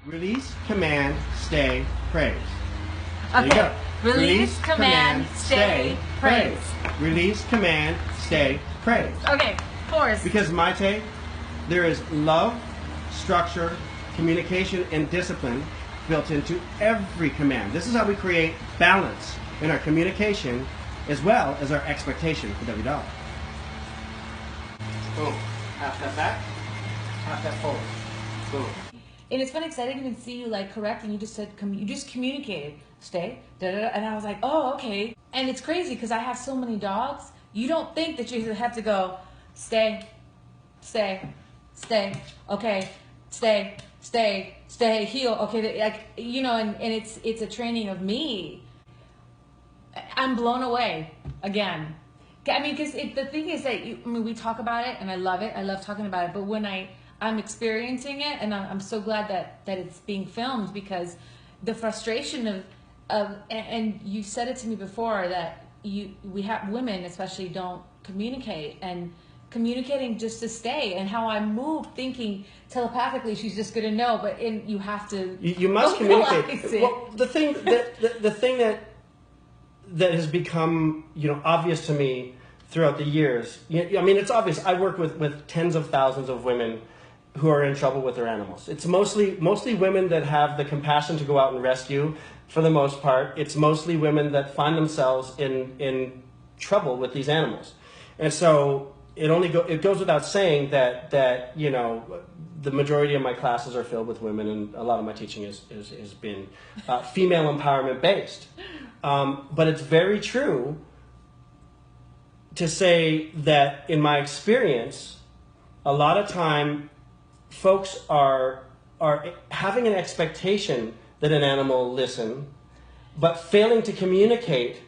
Release, command, stay, praise. There you Okay. go. Release, command, stay, praise. Release, command, stay, praise. Okay, pause. Because Mayte, there is love, structure, communication, and discipline built into every command. This is how we create balance in our communication as well as our expectation for every dog. Boom. Half that back, half that forward. Boom. And it's funny because I didn't even see you like correct, and you just said you just communicated, stay, da da da, and I was like, oh, okay. And it's crazy because I have so many dogs. You don't think that you have to go, stay, stay, stay, okay, stay, stay, stay, heel, okay, like and it's a training of me. I'm blown away again. I mean, because the thing is that we talk about it, and I love it. I love talking about it, but when I'm experiencing it, and I'm so glad that it's being filmed, because the frustration of and you said it to me before that we have women especially don't communicate, and communicating just to stay, and how I move thinking telepathically she's just gonna know, but you have to you must communicate. Well, the thing that has become obvious to me throughout the years, I mean, it's obvious. I work with tens of thousands of women who are in trouble with their animals. It's mostly women that have the compassion to go out and rescue. For the most part, it's mostly women that find themselves in trouble with these animals. And so it goes without saying that the majority of my classes are filled with women, and a lot of my teaching has been female empowerment based. But it's very true to say that in my experience, a lot of time folks are having an expectation that an animal will listen, but failing to communicate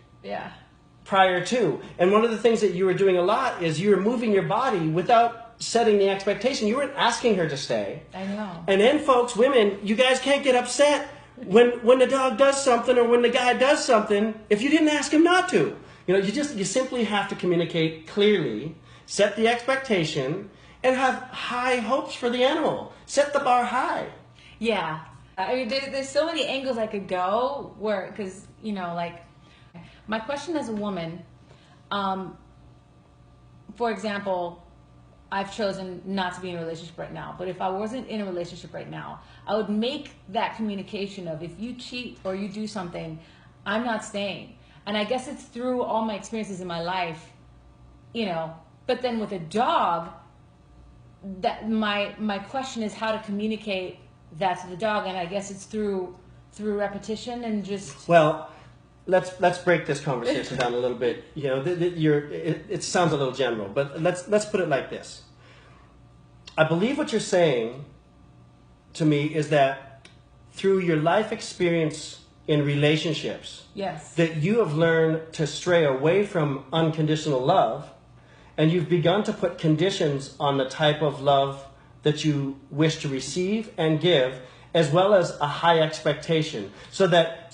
prior to. And one of the things that you were doing a lot is you were moving your body without setting the expectation. You weren't asking her to stay. I know. And then folks, women, you guys can't get upset when the dog does something or when the guy does something if you didn't ask him not to. You simply have to communicate clearly, set the expectation, and have high hopes for the animal. Set the bar high. Yeah. I mean, there's so many angles I could go because, like, my question as a woman, for example, I've chosen not to be in a relationship right now, but if I wasn't in a relationship right now, I would make that communication of, if you cheat or you do something, I'm not staying. And I guess it's through all my experiences in my life, but then with a dog, that my question is how to communicate that to the dog, and I guess it's through repetition and just. Well, let's break this conversation down a little bit. It sounds a little general, but let's put it like this. I believe what you're saying to me is that through your life experience in relationships, yes, that you have learned to stray away from unconditional love. And you've begun to put conditions on the type of love that you wish to receive and give, as well as a high expectation. So that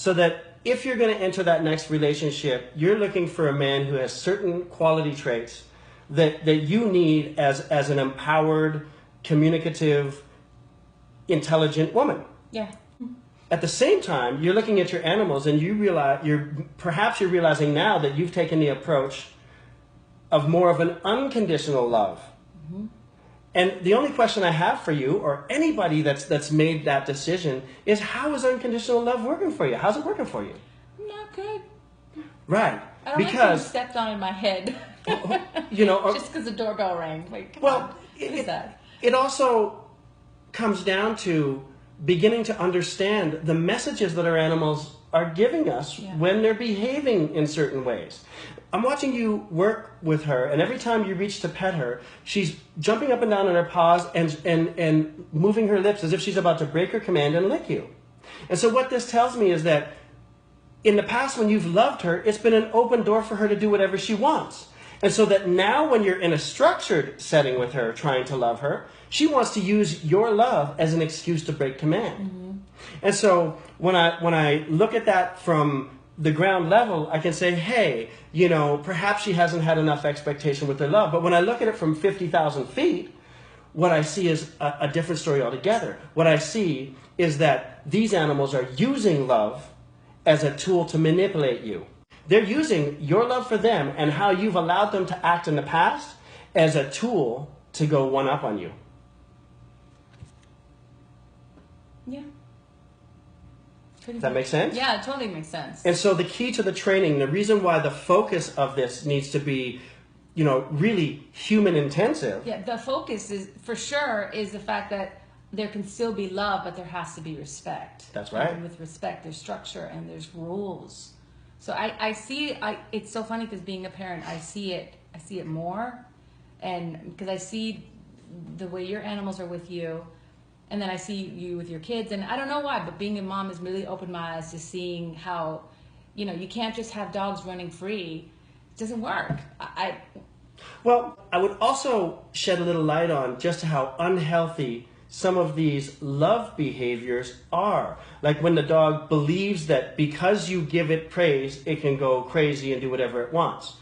if you're going to enter that next relationship, you're looking for a man who has certain quality traits that you need as an empowered, communicative, intelligent woman. Yeah. At the same time, you're looking at your animals, and you're realizing now that you've taken the approach of more of an unconditional love. Mm-hmm. And the only question I have for you, or anybody that's made that decision, is how is unconditional love working for you? How's it working for you? Not good. Right. I don't like being stepped on in my head. Just because the doorbell rang. Like, what is that? It also comes down to beginning to understand the messages that our animals are giving us when they're behaving in certain ways. I'm watching you work with her, and every time you reach to pet her, she's jumping up and down on her paws and moving her lips as if she's about to break her command and lick you. And so what this tells me is that in the past, when you've loved her, it's been an open door for her to do whatever she wants. And so that now when you're in a structured setting with her, trying to love her, she wants to use your love as an excuse to break command. Mm-hmm. And so when I look at that from the ground level, I can say, hey, perhaps she hasn't had enough expectation with her love. But when I look at it from 50,000 feet, what I see is a different story altogether. What I see is that these animals are using love as a tool to manipulate you. They're using your love for them and how you've allowed them to act in the past as a tool to go one up on you. Yeah. Does that make sense? Yeah, it totally makes sense. And so the key to the training, the reason why the focus of this needs to be, really human intensive. Yeah, the focus is for sure is the fact that there can still be love, but there has to be respect. That's right. And with respect, there's structure and there's rules. So I see, it's so funny because being a parent, I see it more, and because I see the way your animals are with you, and then I see you with your kids, and I don't know why, but being a mom has really opened my eyes to seeing how, you can't just have dogs running free. It doesn't work. Well, I would also shed a little light on just how unhealthy some of these love behaviors are. Like when the dog believes that because you give it praise, it can go crazy and do whatever it wants.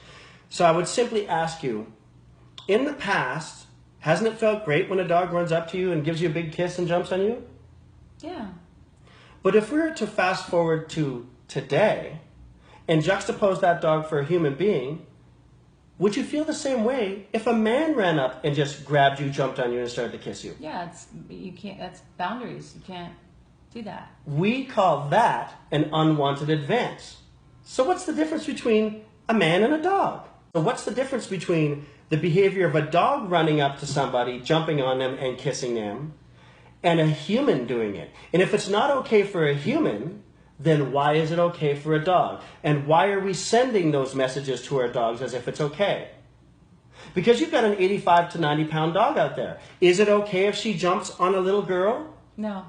So I would simply ask you, in the past, hasn't it felt great when a dog runs up to you and gives you a big kiss and jumps on you? Yeah. But if we were to fast forward to today and juxtapose that dog for a human being, would you feel the same way if a man ran up and just grabbed you, jumped on you, and started to kiss you? Yeah, you can't. That's boundaries. You can't do that. We call that an unwanted advance. So what's the difference between a man and a dog? So what's the difference between the behavior of a dog running up to somebody, jumping on them and kissing them, and a human doing it? And if it's not okay for a human, then why is it okay for a dog? And why are we sending those messages to our dogs as if it's okay? Because you've got an 85 to 90 pound dog out there. Is it okay if she jumps on a little girl? No.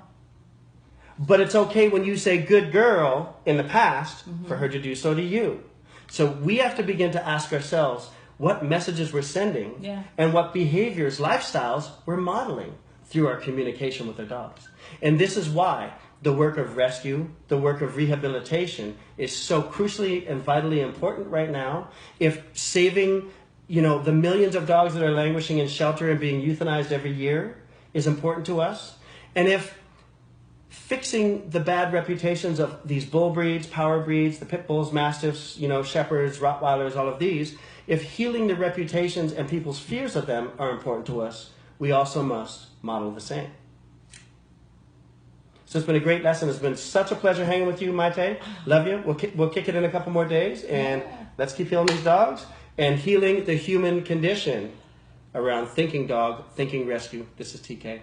But it's okay when you say good girl in the past for her to do so to you. So we have to begin to ask ourselves what messages we're sending and what behaviors, lifestyles we're modeling through our communication with our dogs. And this is why the work of rescue, the work of rehabilitation is so crucially and vitally important right now. If saving, the millions of dogs that are languishing in shelter and being euthanized every year is important to us, and if fixing the bad reputations of these bull breeds, power breeds, the pit bulls, mastiffs, shepherds, Rottweilers, all of these, if healing the reputations and people's fears of them are important to us, we also must model the same. So it's been a great lesson. It's been such a pleasure hanging with you, Mayte. Love you. We'll kick it in a couple more days, and let's keep healing these dogs and healing the human condition around thinking dog, thinking rescue. This is TK.